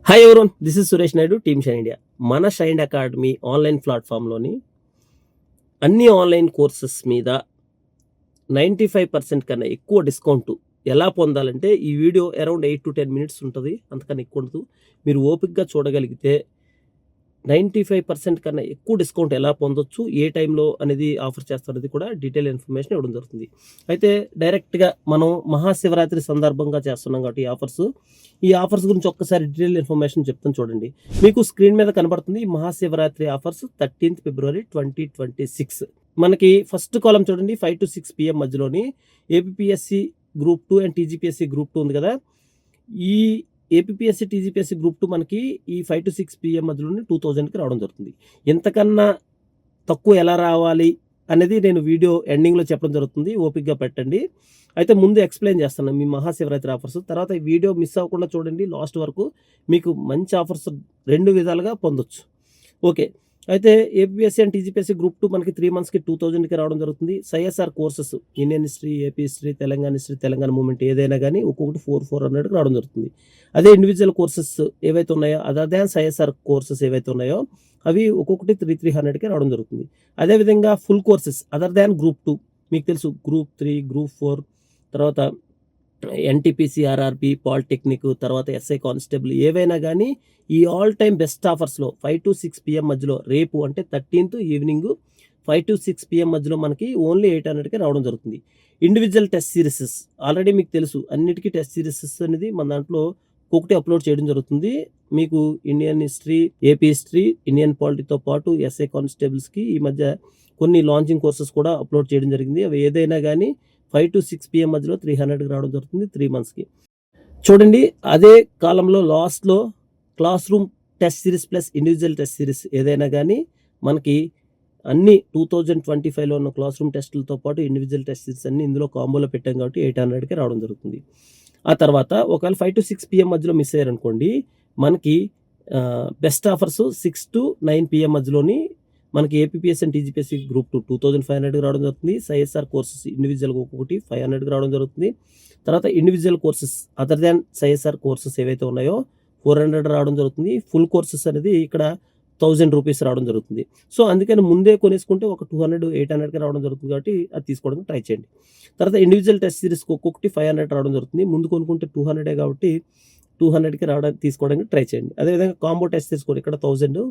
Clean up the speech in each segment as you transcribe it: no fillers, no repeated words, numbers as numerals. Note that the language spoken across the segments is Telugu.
Hi everyone, this is Suresh Naidu, team shine India. మన షైన్ అకాడమీ ఆన్లైన్ ప్లాట్ఫామ్లోని అన్ని ఆన్లైన్ కోర్సెస్ మీద 95% కన్నా ఎక్కువ డిస్కౌంట్ ఎలా పొందాలంటే ఈ వీడియో అరౌండ్ 8 to 10 మినిట్స్ ఉంటుంది, అంతకన్నా ఎక్కువ ఉండదు. మీరు ఓపిక్గా చూడగలిగితే 95% కన్నా ఎక్కువ డిస్కౌంట్ ఎలా పొందొచ్చు, ఏ టైంలో అనేది ఆఫర్ చేస్తారనేది కూడా డీటెయిల్ ఇన్ఫర్మేషన్ ఇవ్వడం జరుగుతుంది. అయితే డైరెక్ట్గా మనం మహాశివరాత్రి సందర్భంగా చేస్తున్నాం కాబట్టి ఈ ఆఫర్స్ గురించి ఒక్కసారి డీటెయిల్ ఇన్ఫర్మేషన్ చెప్తాను చూడండి. మీకు స్క్రీన్ మీద కనబడుతుంది మహాశివరాత్రి ఆఫర్స్ 13th February 2026. మనకి ఫస్ట్ కాలం చూడండి, 5 to 6 PM మధ్యలోని APSC group 2 and TGPSC group 2 ఉంది కదా. ఈ ఏపీఎస్సి టీజీపీఎస్సి గ్రూప్ 2 మనకి ఈ 5 to 6 PM మధ్యలోనే 2000కి రావడం జరుగుతుంది. ఎంతకన్నా తక్కువ ఎలా రావాలి అనేది నేను వీడియో ఎండింగ్లో చెప్పడం జరుగుతుంది, ఓపిక్గా పెట్టండి. అయితే ముందు ఎక్స్ప్లెయిన్ చేస్తాను మీ మహాశివరాత్రి ఆఫర్స్, తర్వాత ఈ వీడియో మిస్ అవ్వకుండా చూడండి లాస్ట్ వరకు. మీకు మంచి ఆఫర్స్ 2 విధాలుగా పొందొచ్చు. ఓకే, అయితే ఏపీఎస్సి అండ్ టీజీపీఎస్సి గ్రూప్ 2 మనకి 3 monthsకి 2000కి రావడం జరుగుతుంది. CSR courses Indian history, AP history, Telangana movement ఏదైనా కానీ ఒక్కొక్కటి 400కి రావడం జరుగుతుంది. అదే ఇండివిజువల్ కోర్సెస్ ఏవైతే ఉన్నాయో అదర్ దాన్ సిఎస్ఆర్ కోర్సెస్ ఏవైతే ఉన్నాయో అవి ఒక్కొక్కటి 300కి రావడం జరుగుతుంది. అదేవిధంగా full courses other than group 2 మీకు తెలుసు, గ్రూప్ 3, గ్రూప్ 4, తర్వాత ఎన్టీపీసీ, ఆర్ఆర్బీ, పాలిటెక్నిక్, తర్వాత ఎస్ఐ కానిస్టేబుల్ ఏవైనా కానీ ఈ all time best ఆఫర్స్లో 5 to 6 PM మధ్యలో రేపు అంటే 13th ఈవినింగ్ 5 to 6 PM మధ్యలో మనకి ఓన్లీ 800కి రావడం జరుగుతుంది. ఇండివిజువల్ టెస్ట్ సిరీసెస్ ఆల్రెడీ మీకు తెలుసు, అన్నిటికీ టెస్ట్ సిరీసెస్ అనేది మన దాంట్లో ఒక్కొక్కటి అప్లోడ్ చేయడం జరుగుతుంది. మీకు Indian history, AP history, Indian పాలిటీతో పాటు ఎస్ఐ కానిస్టేబుల్స్కి ఈ మధ్య కొన్ని లాంచింగ్ కోర్సెస్ కూడా అప్లోడ్ చేయడం జరిగింది. అవి ఏదైనా కానీ 5 to 6 PM మధ్యలో 300కి రావడం జరుగుతుంది 3 monthsకి. చూడండి, అదే కాలంలో లాస్ట్లో class room test series plus individual test series ఏదైనా కానీ మనకి అన్ని 2025లో ఉన్న క్లాస్ రూమ్ టెస్టులతో పాటు ఇండివిజువల్ టెస్ట్ సిరీస్ అన్ని ఇందులో కాంబోలో పెట్టాం కాబట్టి 800కి రావడం జరుగుతుంది. ఆ తర్వాత ఒకవేళ 5 to 6 PM మధ్యలో మిస్ అయ్యారనుకోండి, మనకి బెస్ట్ ఆఫర్స్ 6 to 9 PM మధ్యలోని మనకి ఏపీఎస్సి అండ్ టీజీపీఎస్సి గ్రూప్ 2 2500కి రావడం జరుగుతుంది. సిఎస్ఆర్ కోర్సెస్ ఇండివిజువల్గా ఒక్కొక్కటి 500కి రావడం జరుగుతుంది. తర్వాత individual courses other than CSR courses ఏవైతే ఉన్నాయో 400 రావడం జరుగుతుంది. ఫుల్ కోర్సెస్ అనేది ఇక్కడ 1000 రూపీస్ రావడం జరుగుతుంది. సో అందుకని ముందే కొనేసుకుంటే ఒక 200, 800కి రావడం జరుగుతుంది కాబట్టి అది తీసుకోవడానికి ట్రై చేయండి. తర్వాత ఇండివిజువల్ టెస్ట్ సిరీస్కి ఒక్కొక్కటి 500 రావడం జరుగుతుంది. ముందు కొనుక్కుంటే 200 కాబట్టి 200కి తీసుకోవడానికి ట్రై చేయండి. అదేవిధంగా కాంబో టెస్ట్ తీసుకోండి, ఇక్కడ 1000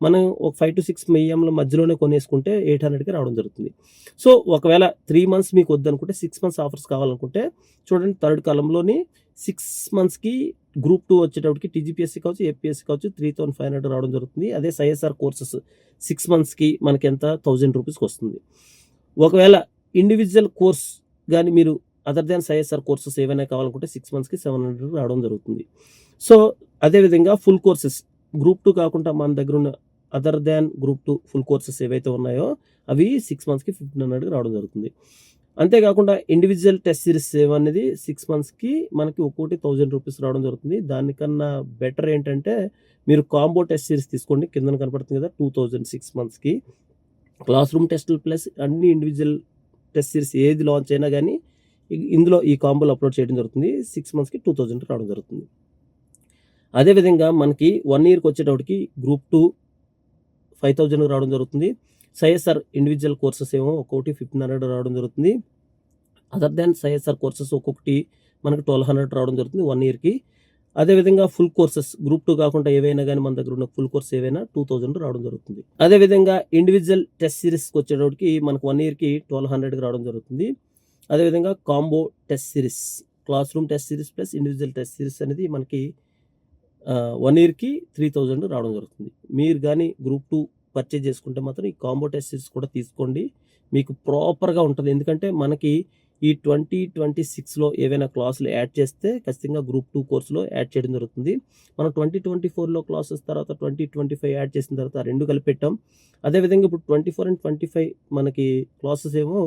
మనం ఒక 5 to 6 PM మధ్యలోనే కొనేసుకుంటే 800కి రావడం జరుగుతుంది. సో ఒకవేళ 3 months మీకు వద్దనుకుంటే 6 months ఆఫర్స్ కావాలనుకుంటే చూడండి, థర్డ్ కాలంలోని 6 monthsకి గ్రూప్ 2 వచ్చేటప్పటికి టీజీపీఎస్సీ కావచ్చు, ఏపీఎస్సీ కావచ్చు 3500 రావడం జరుగుతుంది. అదే సిఎస్ఆర్ కోర్సెస్ 6 monthsకి మనకి ఎంత 1000 రూపీస్కి వస్తుంది. ఒకవేళ ఇండివిజువల్ కోర్స్ కానీ మీరు అదర్ దాన్ సిఎస్ఆర్ కోర్సెస్ ఏవైనా కావాలనుకుంటే 6 monthsకి 700 రావడం జరుగుతుంది. సో అదేవిధంగా ఫుల్ కోర్సెస్ గ్రూప్ 2 కాకుండా మన దగ్గర ఉన్న other than group 2 full courses ఏవైతే ఉన్నాయో అవి 6 monthsకి 1500కి రావడం జరుగుతుంది. అంతేకాకుండా ఇండివిజువల్ టెస్ట్ సిరీస్ అనేది 6 monthsకి మనకి ఒక్కొక్కటి 1000 రూపీస్ రావడం జరుగుతుంది. దానికన్నా బెటర్ ఏంటంటే మీరు కాంబో టెస్ట్ సిరీస్ తీసుకోండి, కింద కనపడుతుంది కదా 2000 6 monthsకి క్లాస్ రూమ్ టెస్టులు ప్లస్ అన్ని ఇండివిజువల్ టెస్ట్ సిరీస్ ఏది లాంచ్ అయినా కానీ ఇందులో ఈ కాంబోలో అప్లోడ్ చేయడం జరుగుతుంది. 6 monthsకి 2000 రావడం జరుగుతుంది. అదేవిధంగా మనకి 1 yearకి వచ్చేటప్పటికి గ్రూప్ 2 5000 రావడం జరుగుతుంది. సిఎస్ఆర్ ఇండివిజువల్ కోర్సెస్ ఏమో ఒక్కొక్కటి 1500 రావడం జరుగుతుంది. అదర్ దాన్ సిఎస్ఆర్ కోర్సెస్ ఒక్కొక్కటి మనకి 1200 రావడం జరుగుతుంది 1 yearకి. అదేవిధంగా ఫుల్ కోర్సెస్ గ్రూప్ 2 కాకుండా ఏవైనా కానీ మన దగ్గర ఉన్న ఫుల్ కోర్స్ ఏవైనా 2000 రావడం జరుగుతుంది. అదేవిధంగా ఇండివిజువల్ టెస్ట్ సిరీస్కి వచ్చేటప్పటికి మనకు 1 yearకి 1200కి రావడం జరుగుతుంది. అదేవిధంగా combo test series class room test series plus individual test series అనేది మనకి 1 yearకి 3000 రావడం జరుగుతుంది. మీరు కానీ గ్రూప్ 2 పర్చేజ్ చేసుకుంటే మాత్రం ఈ కాంబో టెస్ట్ సిరీస్ కూడా తీసుకోండి, మీకు ప్రాపర్గా ఉంటుంది. ఎందుకంటే మనకి ఈ 2026లో ఏవైనా క్లాసులు యాడ్ చేస్తే ఖచ్చితంగా గ్రూప్ 2 కోర్సులో యాడ్ చేయడం జరుగుతుంది. మనం 2024లో క్లాసెస్ తర్వాత 2025 యాడ్ చేసిన తర్వాత 2 కలిపి పెట్టాం. అదేవిధంగా ఇప్పుడు 24 and 25 మనకి క్లాసెస్ ఏమో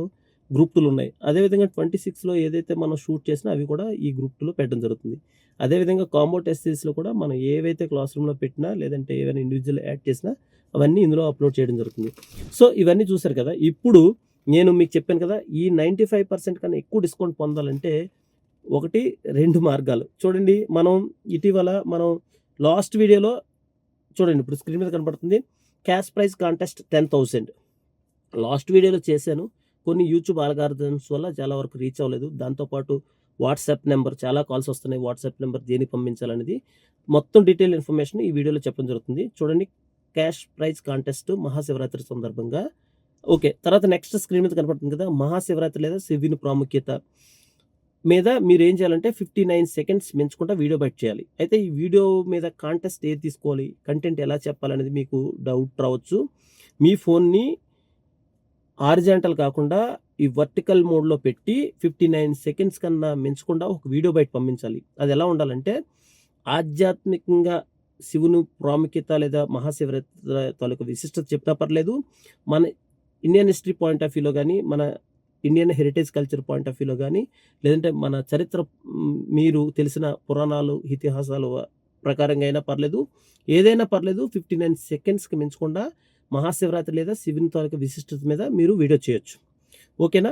గ్రూప్ 2లో ఉన్నాయి. అదేవిధంగా 26లో ఏదైతే మనం షూట్ చేసినా అవి కూడా ఈ గ్రూప్ 2లో పెట్టడం జరుగుతుంది. అదేవిధంగా కాంబో టెస్ట్ సిరీస్లో కూడా మనం ఏవైతే క్లాస్ రూమ్లో పెట్టినా లేదంటే ఏవైనా ఇండివిజువల్ యాడ్ చేసినా అవన్నీ ఇందులో అప్లోడ్ చేయడం జరుగుతుంది. సో ఇవన్నీ చూసారు కదా. ఇప్పుడు నేను మీకు చెప్పాను కదా, ఈ 95% కన్నా ఎక్కువ డిస్కౌంట్ పొందాలంటే 2 మార్గాలు చూడండి. మనం ఇటీవల లాస్ట్ వీడియోలో చూడండి, ఇప్పుడు స్క్రీన్ మీద కనపడుతుంది క్యాష్ ప్రైజ్ కాంటెస్ట్ 10,000 లాస్ట్ వీడియోలో చేశాను. కొన్ని యూట్యూబ్ ఆల్గారిథమ్స్ వల్ల చాలా వరకు రీచ్ అవ్వలేదు. దాంతోపాటు వాట్సాప్ నెంబర్ చాలా కాల్స్ వస్తున్నాయి. వాట్సాప్ నెంబర్ దేనికి పంపించాలనేది మొత్తం డీటెయిల్ ఇన్ఫర్మేషన్ ఈ వీడియోలో చెప్పడం జరుగుతుంది. చూడండి, క్యాష్ ప్రైజ్ కాంటెస్ట్ మహాశివరాత్రి సందర్భంగా. ఓకే, తర్వాత నెక్స్ట్ స్క్రీన్ మీద కనపడుతుంది కదా, మహాశివరాత్రి లేదా శివుని ప్రాముఖ్యత మీద మీరు ఏం చేయాలంటే 59 సెకండ్స్ మించకుండా వీడియో బయట చేయాలి. అయితే ఈ వీడియో మీద కాంటెస్ట్ ఏది తీసుకోవాలి, కంటెంట్ ఎలా చెప్పాలనేది మీకు డౌట్ రావచ్చు. మీ ఫోన్ని హారిజాంటల్ కాకుండా ఈ వర్టికల్ మోడ్లో పెట్టి 59 సెకండ్స్ కన్నా మించకుండా ఒక వీడియో బయట పంపించాలి. అది ఎలా ఉండాలంటే ఆధ్యాత్మికంగా శివుని ప్రాముఖ్యత లేదా మహాశివరాత్రి తాలూకు విశిష్టత చెప్పినా పర్లేదు, మన ఇండియన్ హిస్టరీ పాయింట్ ఆఫ్ వ్యూలో కానీ, మన Indian heritage culture point of వ్యూలో కానీ, లేదంటే మన చరిత్ర మీరు తెలిసిన పురాణాలు ఇతిహాసాలు ప్రకారంగా అయినా పర్లేదు, ఏదైనా పర్లేదు. 59 సెకండ్స్కి మించకుండా మహాశివరాత్రి లేదా శివుని తాలూకు విశిష్టత మీద మీరు వీడియో చేయొచ్చు. ఓకేనా?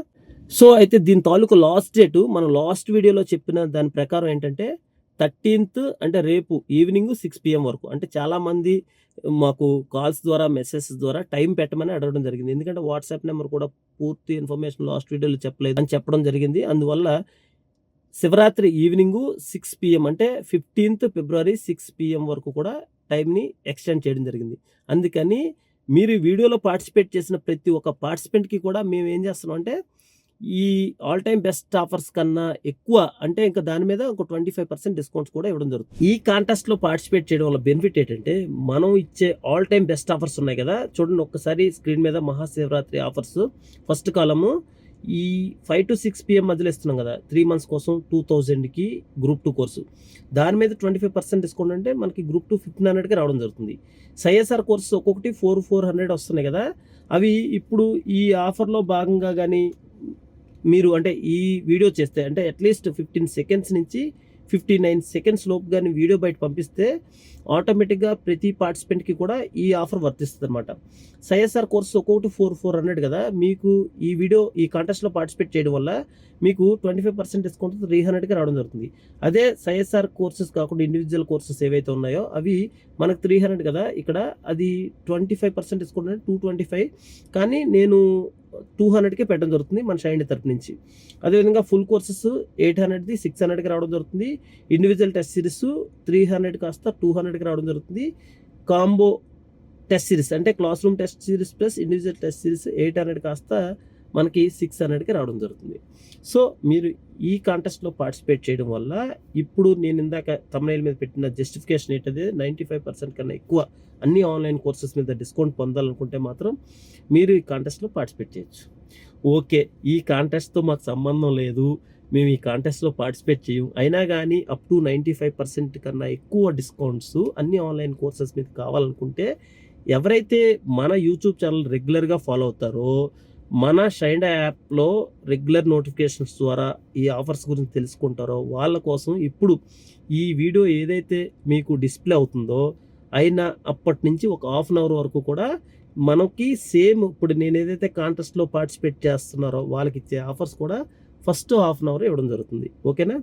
సో అయితే దీని తాలూకు లాస్ట్ డేటు మనం లాస్ట్ వీడియోలో చెప్పిన దాని ప్రకారం ఏంటంటే 13th, అంటే రేపు ఈవినింగ్ 6 PM వరకు. అంటే చాలామంది మాకు కాల్స్ ద్వారా, మెసేజెస్ ద్వారా టైం పెట్టమని అడగడం జరిగింది. ఎందుకంటే వాట్సాప్ నెంబర్ కూడా పూర్తి ఇన్ఫర్మేషన్ లాస్ట్ వీడియోలో చెప్పలేదు అని చెప్పడం జరిగింది. అందువల్ల శివరాత్రి ఈవినింగ్ 6 PM, అంటే 15th February 6 PM వరకు కూడా టైంని ఎక్స్టెండ్ చేయడం జరిగింది. అందుకని మీరు ఈ వీడియోలో పార్టిసిపేట్ చేసిన ప్రతి ఒక్క పార్టిసిపెంట్కి కూడా మేము ఏం చేస్తున్నాం అంటే ఈ ఆల్ టైమ్ బెస్ట్ ఆఫర్స్ కన్నా ఎక్కువ, అంటే ఇంకా దాని మీద ఒక 25% డిస్కౌంట్స్ కూడా ఇవ్వడం జరుగుతుంది. ఈ కాంటెస్ట్లో పార్టిసిపేట్ చేయడం వల్ల బెనిఫిట్ ఏంటంటే మనం ఇచ్చే ఆల్ టైమ్ బెస్ట్ ఆఫర్స్ ఉన్నాయి కదా, చూడండి ఒక్కసారి స్క్రీన్ మీద మహాశివరాత్రి ఆఫర్స్ ఫస్ట్ కాలము ఈ 5 to 6 PM మధ్యలో ఇస్తున్నాం కదా, 3 months కోసం 2000కి గ్రూప్ 2 కోర్సు. దాని మీద 25% డిస్కౌంట్ అంటే మనకి గ్రూప్ 2 1500కి రావడం జరుగుతుంది. సిఎస్ఆర్ కోర్సు ఒక్కొక్కటి 400 వస్తున్నాయి కదా, అవి ఇప్పుడు ఈ ఆఫర్లో భాగంగా కానీ మీరు అంటే ఈ వీడియో చేస్తే, అంటే అట్లీస్ట్ 15 సెకండ్స్ నుంచి 59 సెకండ్స్ లోపు కానీ వీడియో బయట పంపిస్తే ఆటోమేటిక్గా ప్రతి పార్టిసిపెంట్కి కూడా ఈ ఆఫర్ వర్తిస్తుంది అనమాట. సిఎస్ఆర్ కోర్సు ఒక్కొక్కటి 400 కదా, మీకు ఈ వీడియో ఈ కాంటెస్ట్లో పార్టిసిపేట్ చేయడం వల్ల మీకు 25% డిస్కౌంట్ 300కి రావడం జరుగుతుంది. అదే సిఎస్ఆర్ కోర్సెస్ కాకుండా ఇండివిజువల్ కోర్సెస్ ఏవైతే ఉన్నాయో అవి మనకు 300 కదా, ఇక్కడ అది 25% డిస్కౌంట్ అంటే 225, కానీ నేను 200కి పెట్టడం జరుగుతుంది మన షైన్ తరపు నుంచి. అదేవిధంగా ఫుల్ కోర్సెస్ 800ది 600కి రావడం జరుగుతుంది. ఇండివిజువల్ టెస్ట్ సిరీస్ 300 కాస్త 200కి రావడం జరుగుతుంది. కాంబో టెస్ట్ సిరీస్ అంటే class room test series plus individual test series 800 కాస్త మనకి 600కి రావడం జరుగుతుంది. సో మీరు ఈ కాంటెస్ట్లో పార్టిసిపేట్ చేయడం వల్ల ఇప్పుడు నేను ఇందాక తమ్నైల్ మీద పెట్టిన జస్టిఫికేషన్ ఏంటంటే 95% కన్నా ఎక్కువ అన్ని ఆన్లైన్ కోర్సెస్ మీద డిస్కౌంట్ పొందాలనుకుంటే మాత్రం మీరు ఈ కాంటెస్ట్లో పార్టిసిపేట్ చేయొచ్చు. ఓకే, ఈ కాంటెస్ట్తో మాకు సంబంధం లేదు, మేము ఈ కాంటెస్ట్లో పార్టిసిపేట్ చేయం, అయినా కానీ అప్ టు 95% కన్నా ఎక్కువ డిస్కౌంట్స్ అన్ని ఆన్లైన్ కోర్సెస్ మీద కావాలనుకుంటే ఎవరైతే మన యూట్యూబ్ ఛానల్ రెగ్యులర్గా ఫాలో అవుతారో, మన షైండా యాప్లో రెగ్యులర్ నోటిఫికేషన్స్ ద్వారా ఈ ఆఫర్స్ గురించి తెలుసుకుంటారో వాళ్ళ కోసం ఇప్పుడు ఈ వీడియో ఏదైతే మీకు డిస్ప్లే అవుతుందో అయినా అప్పటి నుంచి ఒక హాఫ్ అన్ అవర్ వరకు కూడా మనకి సేమ్ ఇప్పుడు నేను ఏదైతే కాంటెస్ట్లో పార్టిసిపేట్ చేస్తున్నారో వాళ్ళకి ఇచ్చే ఆఫర్స్ కూడా ఫస్ట్ హాఫ్ అన్ అవర్ ఇవ్వడం జరుగుతుంది. ఓకేనా?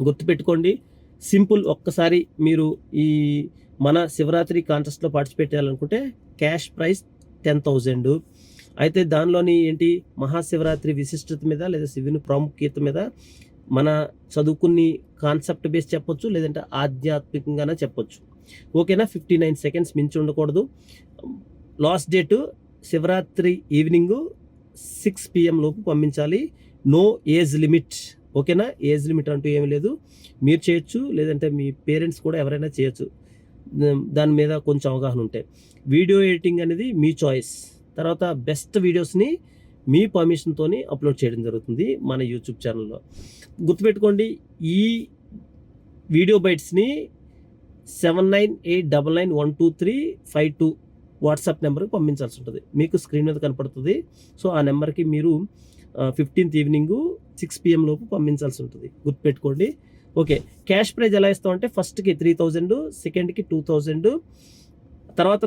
గుర్తుపెట్టుకోండి, సింపుల్. ఒక్కసారి మీరు ఈ మన శివరాత్రి కాంటెస్ట్లో పార్టిసిపేట్ చేయాలనుకుంటే క్యాష్ ప్రైజ్ 10,000. అయితే దానిలోని ఏంటి, మహాశివరాత్రి విశిష్టత మీద లేదా శివుని ప్రాముఖ్యత మీద మన చదువుకుని కాన్సెప్ట్ బేస్ చెప్పొచ్చు, లేదంటే ఆధ్యాత్మికంగానే చెప్పొచ్చు. ఓకేనా? 59 సెకండ్స్ మించి ఉండకూడదు. Last date Shivaratri evening 6 PM లోపు పంపించాలి. No age limit. ఓకేనా? ఏజ్ లిమిట్ అంటూ ఏమీ లేదు, మీరు చేయొచ్చు, లేదంటే మీ పేరెంట్స్ కూడా ఎవరైనా చేయొచ్చు దాని మీద కొంచెం అవగాహన ఉంటే. వీడియో ఎడిటింగ్ అనేది మీ చాయిస్. తర్వాత బెస్ట్ వీడియోస్ని మీ పర్మిషన్తోని అప్లోడ్ చేయడం జరుగుతుంది మన యూట్యూబ్ ఛానల్లో. గుర్తుపెట్టుకోండి, ఈ వీడియో బైట్స్ని 7989912352 వాట్సాప్ నెంబర్కి పంపించాల్సి ఉంటుంది. మీకు స్క్రీన్ మీద కనపడుతుంది. సో ఆ నెంబర్కి మీరు 15th ఈవినింగ్ 6 PM లోపు పంపించాల్సి ఉంటుంది. గుర్తుపెట్టుకోండి. ఓకే, క్యాష్ ప్రైజ్ ఎలా ఇస్తామంటే ఫస్ట్కి 3000, సెకండ్కి 2000, తర్వాత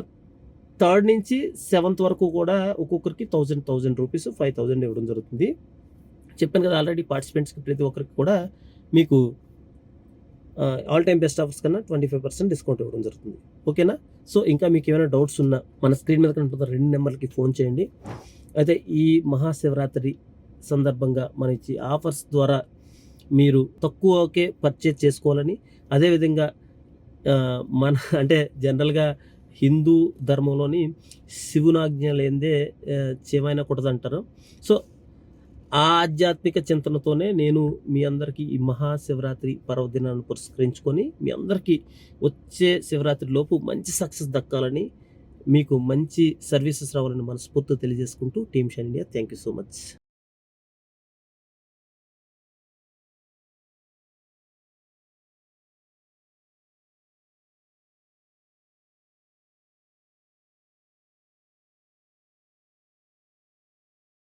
థర్డ్ నుంచి 7th వరకు కూడా ఒక్కొక్కరికి 1000 రూపీస్ 5000 ఇవ్వడం జరుగుతుంది. చెప్పాను కదా ఆల్రెడీ, పార్టిసిపెంట్స్కి ప్రతి ఒక్కరికి కూడా మీకు ఆల్ టైమ్ బెస్ట్ ఆఫర్స్ కన్నా 25% డిస్కౌంట్ ఇవ్వడం జరుగుతుంది. ఓకేనా? సో, ఇంకా మీకు ఏమైనా డౌట్స్ ఉన్నా మన స్క్రీన్ మీద కనపడుతున్న 2 నెంబర్‌లకి ఫోన్ చేయండి. అయితే ఈ మహాశివరాత్రి సందర్భంగా మన ఇచ్చే ఆఫర్స్ ద్వారా మీరు తక్కువకే పర్చేజ్ చేసుకోవాలని, అదేవిధంగా మన అంటే జనరల్‌గా హిందూ ధర్మంలోని శివునాజ్ఞ లేనిదే చీమైనా కుట్టదంటారు. సో, ఆ ఆధ్యాత్మిక చింతనతోనే నేను మీ అందరికీ ఈ మహాశివరాత్రి పర్వదినాన్ని పురస్కరించుకొని మీ అందరికీ వచ్చే శివరాత్రి లోపు మంచి సక్సెస్ దక్కాలని, మీకు మంచి సర్వీసెస్ రావాలని మనస్ఫూర్తిగా తెలియజేసుకుంటూ team shine India thank you so much.